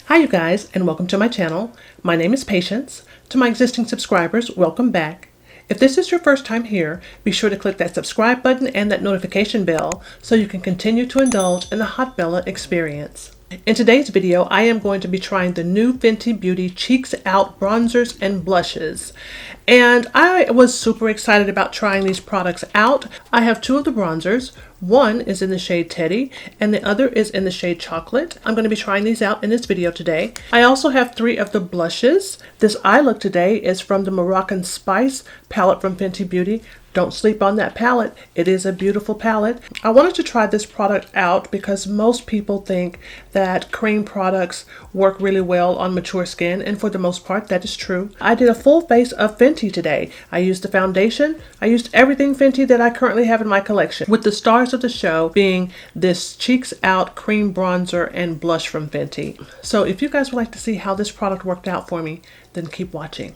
Hi you guys, and welcome to my channel. My name is Patience. To my existing subscribers, welcome back. If this is your first time here, be sure to click that subscribe button and that notification bell so you can continue to indulge in the Hot Bella experience. In today's video, I am going to be trying the new Fenty Beauty Cheeks Out bronzers and blushes. And I was super excited about trying these products out. I have two of the bronzers. One is in the shade Teddy and the other is in the shade Chocolate. I'm going to be trying these out in this video today. I also have three of the blushes. This eye look today is from the Moroccan Spice palette from Fenty Beauty. Don't sleep on that palette. It is a beautiful palette. I wanted to try this product out because most people think that cream products work really well on mature skin, and for the most part that is true. I did a full face of Fenty today. I used the foundation. I used everything Fenty that I currently have in my collection, with the stars of the show being this Cheeks Out cream bronzer and blush from Fenty. So if you guys would like to see how this product worked out for me, then keep watching.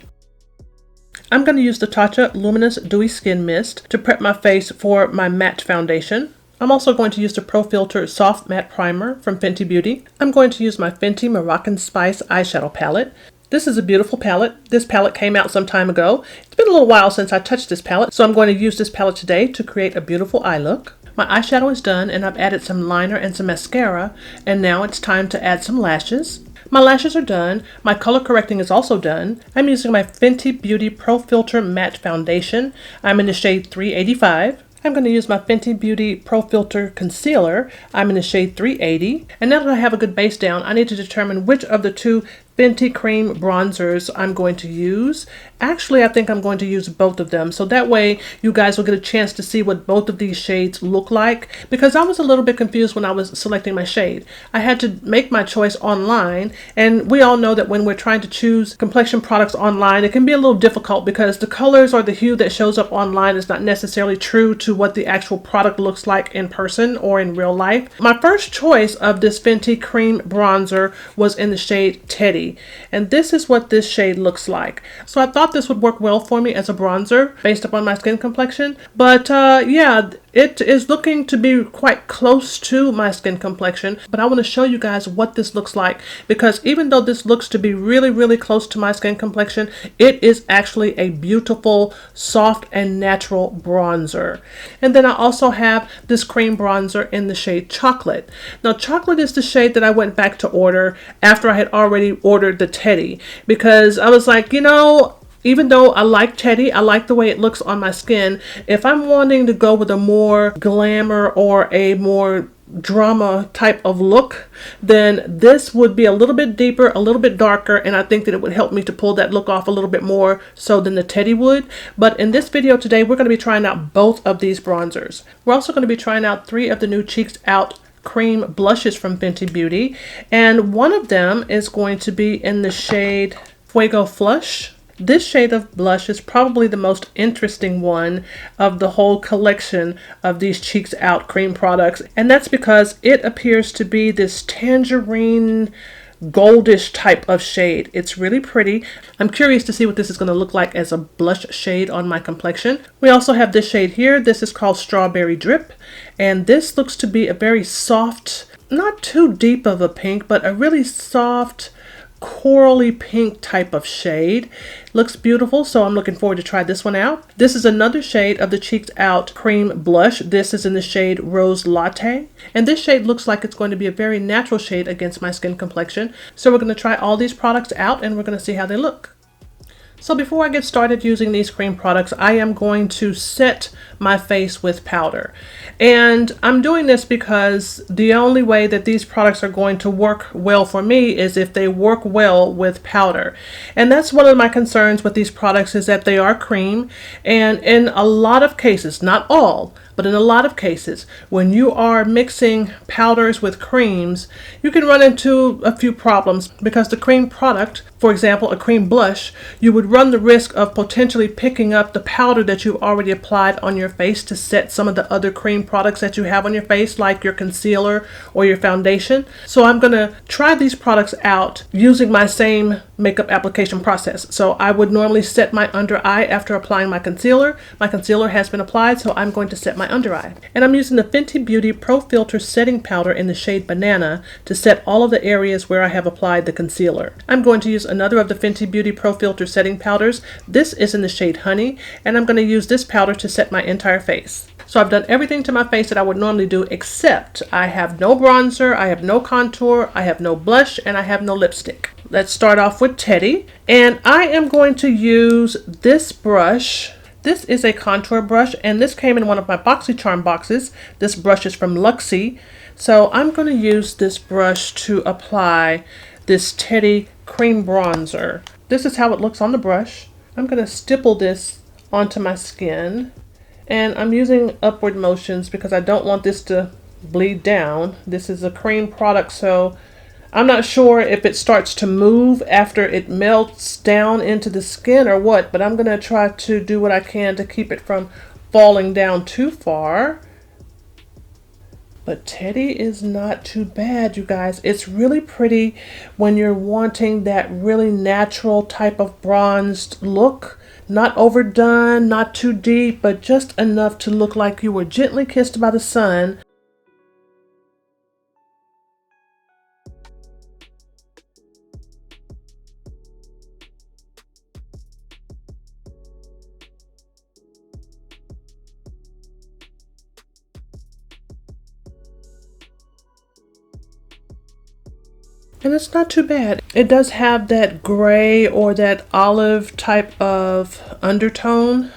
I'm going to use the Tatcha Luminous Dewy Skin Mist to prep my face for my matte foundation. I'm also going to use the Pro Filt'r Soft Matte Primer from Fenty Beauty. I'm going to use my Fenty Moroccan Spice eyeshadow palette. This is a beautiful palette. This palette came out some time ago. It's been a little while since I touched this palette, so I'm going to use this palette today to create a beautiful eye look. My eyeshadow is done and I've added some liner and some mascara, and now it's time to add some lashes. My lashes are done. My color correcting is also done. I'm using my Fenty Beauty Pro Filt'r Matte Foundation. I'm in the shade 385. I'm going to use my Fenty Beauty Pro Filt'r Concealer. I'm in the shade 380. And now that I have a good base down, I need to determine which of the two Fenty cream bronzers I'm going to use. Actually, I think I'm going to use both of them, so that way you guys will get a chance to see what both of these shades look like, because I was a little bit confused when I was selecting my shade. I had to make my choice online, and we all know that when we're trying to choose complexion products online, it can be a little difficult because the colors or the hue that shows up online is not necessarily true to what the actual product looks like in person or in real life. My first choice of this Fenty cream bronzer was in the shade Teddy. And this is what this shade looks like. So I thought this would work well for me as a bronzer based upon my skin complexion. But yeah, it is looking to be quite close to my skin complexion. But I want to show you guys what this looks like, because even though this looks to be really close to my skin complexion, it is actually a beautiful, soft and natural bronzer. And then I also have this cream bronzer in the shade Chocolate. Now Chocolate is the shade that I went back to order after I had already ordered the Teddy, because I was like, you know, even though I like Teddy, I like the way it looks on my skin. If I'm wanting to go with a more glamour or a more drama type of look, then this would be a little bit deeper, a little bit darker, and I think that it would help me to pull that look off a little bit more so than the Teddy would. But in this video today, we're going to be trying out both of these bronzers. We're also going to be trying out three of the new Cheeks Out cream blushes from Fenty Beauty, and one of them is going to be in the shade Fuego Flush. This shade of blush is probably the most interesting one of the whole collection of these Cheeks Out cream products, and that's because it appears to be this tangerine goldish type of shade. It's really pretty. I'm curious to see what this is going to look like as a blush shade on my complexion. We also have this shade here. This is called Strawberry Drip, and this looks to be a very soft, not too deep of a pink, but a really soft corally pink type of shade. Looks beautiful, so I'm looking forward to try this one out. This is another shade of the Cheeks Out cream blush. This is in the shade Rose Latte, and this shade looks like it's going to be a very natural shade against my skin complexion. So we're going to try all these products out and we're going to see how they look. So before I get started using these cream products, I am going to set my face with powder. And I'm doing this because the only way that these products are going to work well for me is if they work well with powder. And that's one of my concerns with these products, is that they are cream. And in a lot of cases, not all, but in a lot of cases, when you are mixing powders with creams, you can run into a few problems, because the cream product, for example, a cream blush, you would run the risk of potentially picking up the powder that you've already applied on your face to set some of the other cream products that you have on your face, like your concealer or your foundation. So I'm going to try these products out using my same makeup application process. So I would normally set my under eye after applying my concealer. My concealer has been applied, so I'm going to set my under eye. And I'm using the Fenty Beauty Pro Filt'r setting powder in the shade Banana to set all of the areas where I have applied the concealer. I'm going to use another of the Fenty Beauty Pro Filt'r setting powders. This is in the shade Honey, and I'm going to use this powder to set my entire face. So I've done everything to my face that I would normally do, except I have no bronzer, I have no contour, I have no blush, and I have no lipstick. Let's start off with Teddy. And I am going to use this brush. This is a contour brush, and this came in one of my BoxyCharm boxes. This brush is from Luxie. So I'm going to use this brush to apply this Teddy cream bronzer. This is how it looks on the brush. I'm going to stipple this onto my skin. And I'm using upward motions because I don't want this to bleed down. This is a cream product, so I'm not sure if it starts to move after it melts down into the skin or what, but I'm going to try to do what I can to keep it from falling down too far. But Teddy is not too bad, you guys. It's really pretty when you're wanting that really natural type of bronzed look. Not overdone, not too deep, but just enough to look like you were gently kissed by the sun. And it's not too bad. It does have that gray or that olive type of undertone,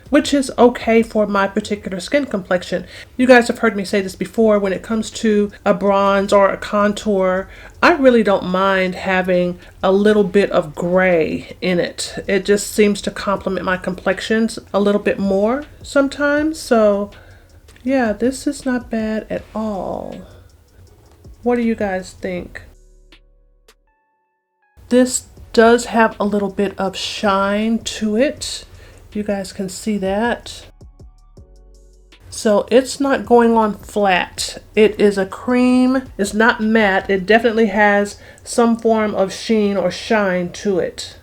which is okay for my particular skin complexion. You guys have heard me say this before. When it comes to a bronze or a contour, I really don't mind having a little bit of gray in it. It just seems to complement my complexions a little bit more sometimes. So yeah, this is not bad at all. What do you guys think? This does have a little bit of shine to it. You guys can see that. So it's not going on flat. It is a cream. It's not matte. It definitely has some form of sheen or shine to it.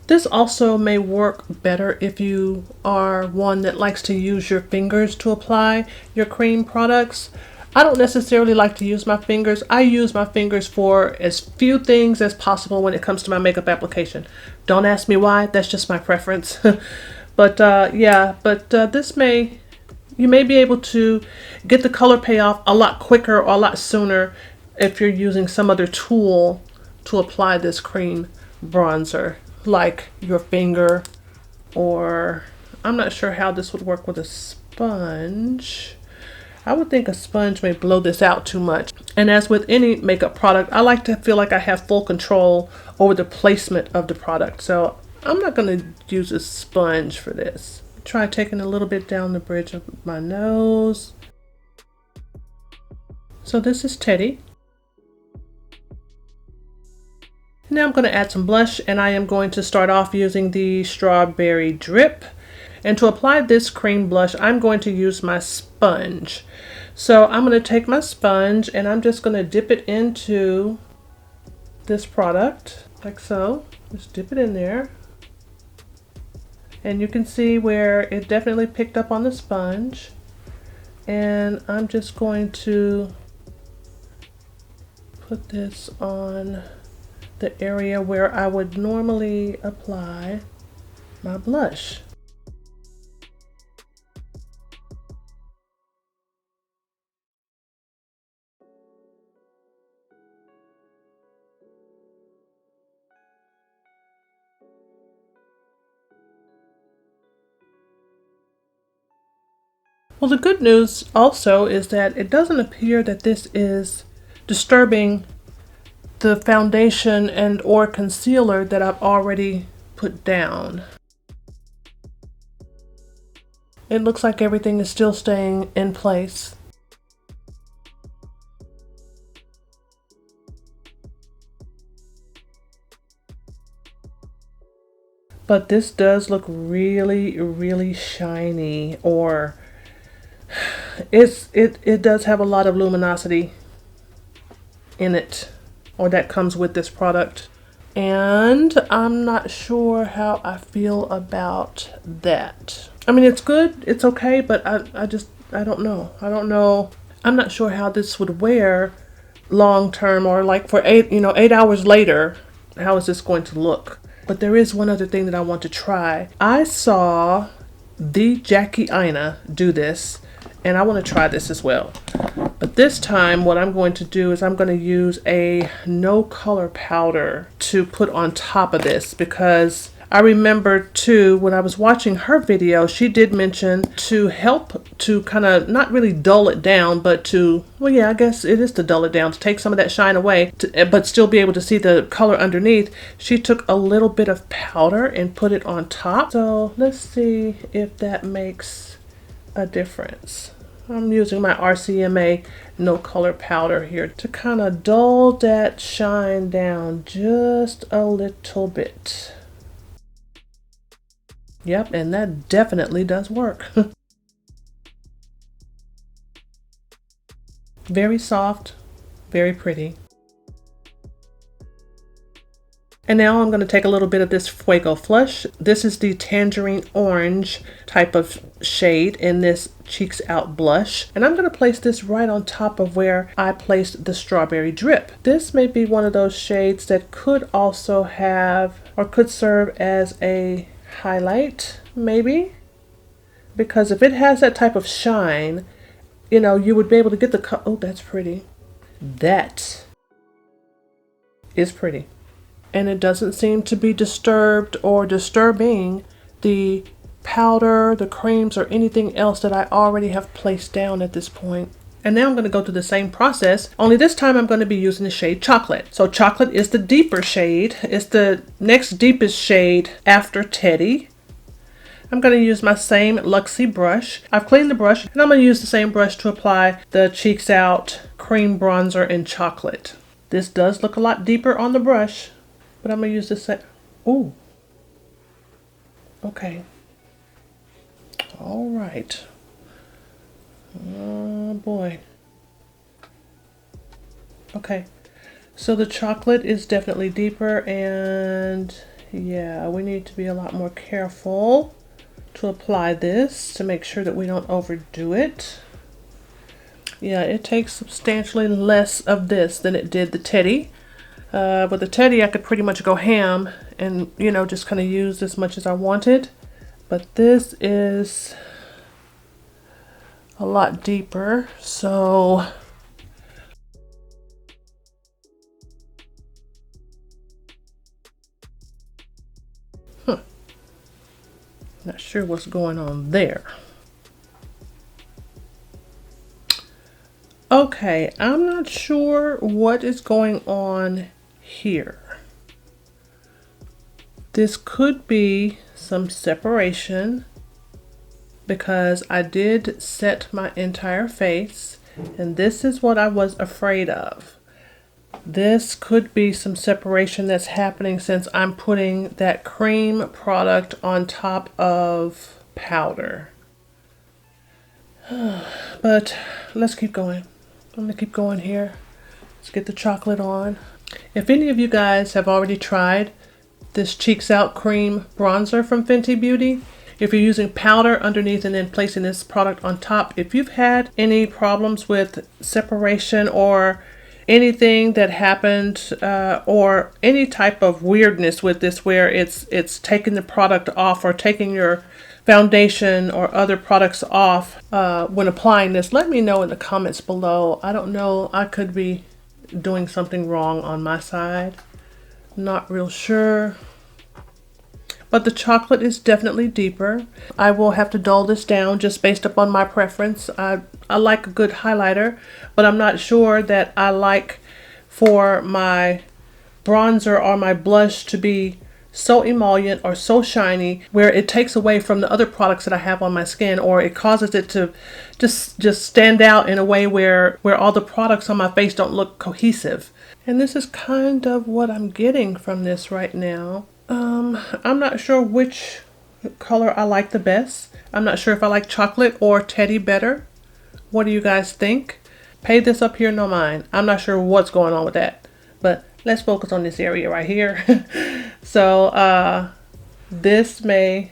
This also may work better if you are one that likes to use your fingers to apply your cream products. I don't necessarily like to use my fingers. I use my fingers for as few things as possible when it comes to my makeup application. Don't ask me why, that's just my preference. But you may be able to get the color payoff a lot quicker or a lot sooner if you're using some other tool to apply this cream bronzer, like your finger, or I'm not sure how this would work with a sponge. I would think a sponge may blow this out too much. And as with any makeup product, I like to feel like I have full control over the placement of the product. So I'm not going to use a sponge for this. Try taking a little bit down the bridge of my nose. So this is Teddy. Now I'm going to add some blush, and I am going to start off using the Strawberry Drip. And to apply this cream blush, I'm going to use my sponge. So I'm going to take my sponge and I'm just going to dip it into this product, like so. Just dip it in there. And you can see where it definitely picked up on the sponge. And I'm just going to put this on the area where I would normally apply my blush. Well, the good news also is that it doesn't appear that this is disturbing the foundation and or concealer that I've already put down. It looks like everything is still staying in place. But this does look really, really shiny, or it does have a lot of luminosity in it, or that comes with this product. And I'm not sure how I feel about that. I mean, it's good, it's okay, but I don't know. I'm not sure how this would wear long term, or like for 8 hours later, how is this going to look? But there is one other thing that I want to try. I saw the Jackie Aina do this, and I want to try this as well. But this time what I'm going to do is I'm going to use a no color powder to put on top of this, because I remember too, when I was watching her video, she did mention to help to kind of not really dull it down, but to, well, yeah, I guess it is to dull it down, to take some of that shine away, but still be able to see the color underneath. She took a little bit of powder and put it on top. So let's see if that makes a difference. I'm using my RCMA no color powder here to kind of dull that shine down just a little bit. Yep, and that definitely does work. Very soft, very pretty. And now I'm going to take a little bit of this Fuego Flush. This is the tangerine orange type of shade in this Cheeks Out blush. And I'm going to place this right on top of where I placed the strawberry drip. This may be one of those shades that could also have, or could serve as a highlight, maybe. Because if it has that type of shine, you know, you would be able to get the oh, that's pretty. That is pretty. And it doesn't seem to be disturbed or disturbing the powder, the creams, or anything else that I already have placed down at this point. And now I'm going to go through the same process, only this time I'm going to be using the shade Chocolate. So Chocolate is the deeper shade. It's the next deepest shade after Teddy. I'm going to use my same Luxie brush. I've cleaned the brush, and I'm going to use the same brush to apply the Cheeks Out Cream Bronzer in Chocolate. This does look a lot deeper on the brush, but I'm going to use this. Ooh. Okay. All right. Oh boy. Okay. So the Chocolate is definitely deeper, and yeah, we need to be a lot more careful to apply this to make sure that we don't overdo it. Yeah, it takes substantially less of this than it did the Teddy. With the Teddy, I could pretty much go ham and, you know, just kind of use as much as I wanted. But this is a lot deeper, so not sure what's going on there. Okay, I'm not sure what is going on here. This could be some separation, because I did set my entire face, and this is what I was afraid of. This could be some separation that's happening since I'm putting that cream product on top of powder. But let's keep going. I'm gonna keep going here. Let's get the Chocolate on. If any of you guys have already tried this Cheeks Out Cream Bronzer from Fenty Beauty, if you're using powder underneath and then placing this product on top, if you've had any problems with separation or anything that happened, or any type of weirdness with this where it's taking the product off or taking your foundation or other products off when applying this, let me know in the comments below. I don't know, I could be doing something wrong on my side. Not real sure. But the Chocolate is definitely deeper. I will have to dull this down just based upon my preference. I like a good highlighter, but I'm not sure that I like for my bronzer or my blush to be so emollient or so shiny where it takes away from the other products that I have on my skin, or it causes it to just stand out in a way where all the products on my face don't look cohesive. And this is kind of what I'm getting from this right now. I'm not sure which color I like the best. I'm not sure if I like Chocolate or Teddy better. What do you guys think? Pay this up here, no mind. I'm not sure what's going on with that, but let's focus on this area right here. So this may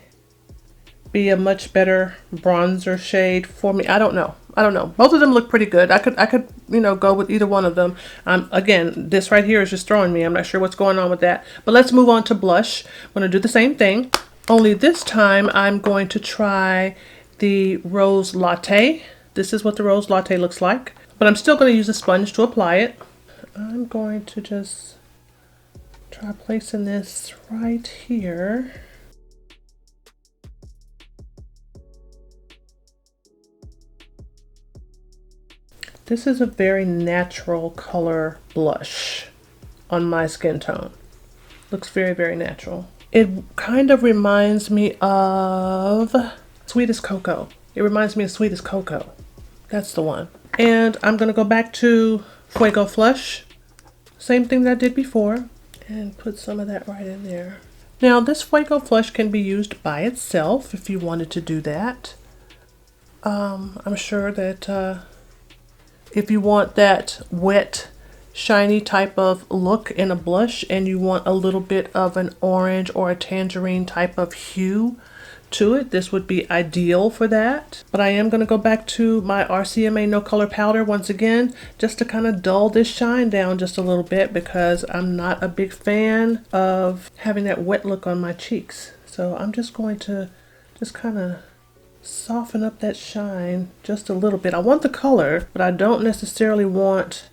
be a much better bronzer shade for me. I don't know. Both of them look pretty good. I could, you know, go with either one of them. Again, this right here is just throwing me. I'm not sure what's going on with that. But let's move on to blush. I'm going to do the same thing. Only this time I'm going to try the Rose Latte. This is what the Rose Latte looks like. But I'm still going to use a sponge to apply it. I'm going to just try placing this right here. This is a very natural color blush on my skin tone. Looks very, very natural. It kind of reminds me of Sweetest Cocoa. It reminds me of Sweetest Cocoa. That's the one. And I'm gonna go back to Fuego Flush. Same thing that I did before. And put some of that right in there. Now this Fuego Flush can be used by itself if you wanted to do that. I'm sure that if you want that wet, shiny type of look in a blush and you want a little bit of an orange or a tangerine type of hue to it, this would be ideal for that. But I am going to go back to my RCMA No Color Powder once again, just to kind of dull this shine down just a little bit, because I'm not a big fan of having that wet look on my cheeks. So I'm just going to just kind of soften up that shine just a little bit. I want the color, but I don't necessarily want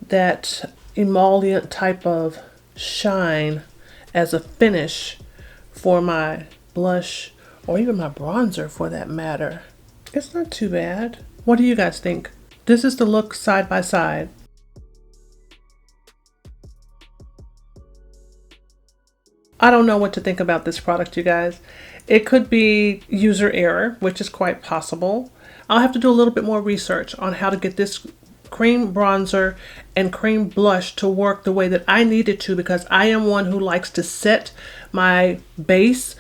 that emollient type of shine as a finish for my blush or even my bronzer for that matter. It's not too bad. What do you guys think? This is the look side by side. I don't know what to think about this product, you guys. It could be user error, which is quite possible. I'll have to do a little bit more research on how to get this cream bronzer and cream blush to work the way that I need it to, because I am one who likes to set my base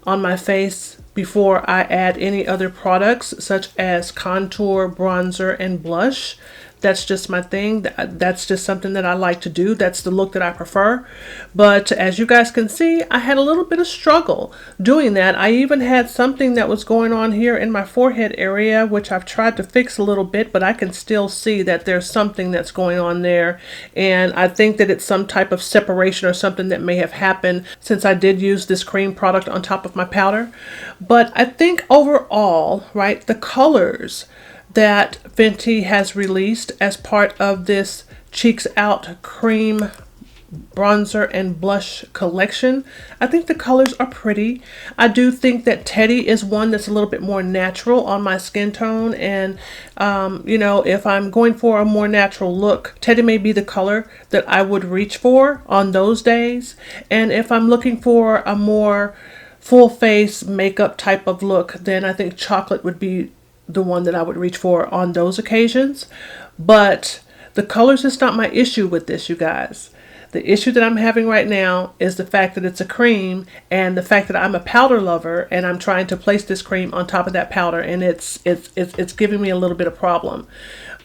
on my face before I add any other products such as contour, bronzer, and blush. That's just my thing. That's just something that I like to do. That's the look that I prefer. But as you guys can see, I had a little bit of struggle doing that. I even had something that was going on here in my forehead area, which I've tried to fix a little bit, but I can still see that there's something that's going on there. And I think that it's some type of separation or something that may have happened since I did use this cream product on top of my powder. But I think overall, right, the colors that Fenty has released as part of this Cheeks Out cream bronzer and blush collection, I think the colors are pretty. I do think that Teddy is one that's a little bit more natural on my skin tone, and you know, if I'm going for a more natural look, Teddy may be the color that I would reach for on those days. And if I'm looking for a more full face makeup type of look, then I think chocolate would be the one that I would reach for on those occasions. But the colors is not my issue with this, you guys. The issue that I'm having right now is the fact that it's a cream, and the fact that I'm a powder lover and I'm trying to place this cream on top of that powder, and it's giving me a little bit of problem.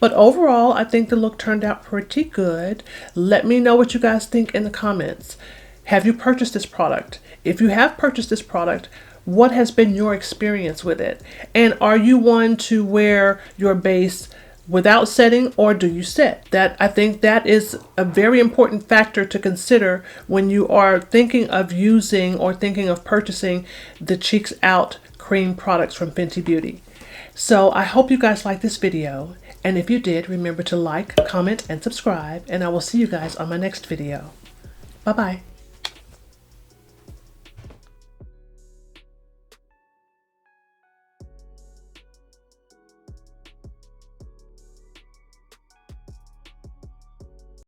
But overall, I think the look turned out pretty good. Let me know what you guys think in the comments. Have you purchased this product? If you have purchased this product, what has been your experience with it? And are you one to wear your base without setting, or do you set? I think that is a very important factor to consider when you are thinking of using or thinking of purchasing the Cheeks Out cream products from Fenty Beauty. So I hope you guys liked this video. And if you did, remember to like, comment, and subscribe. And I will see you guys on my next video. Bye-bye.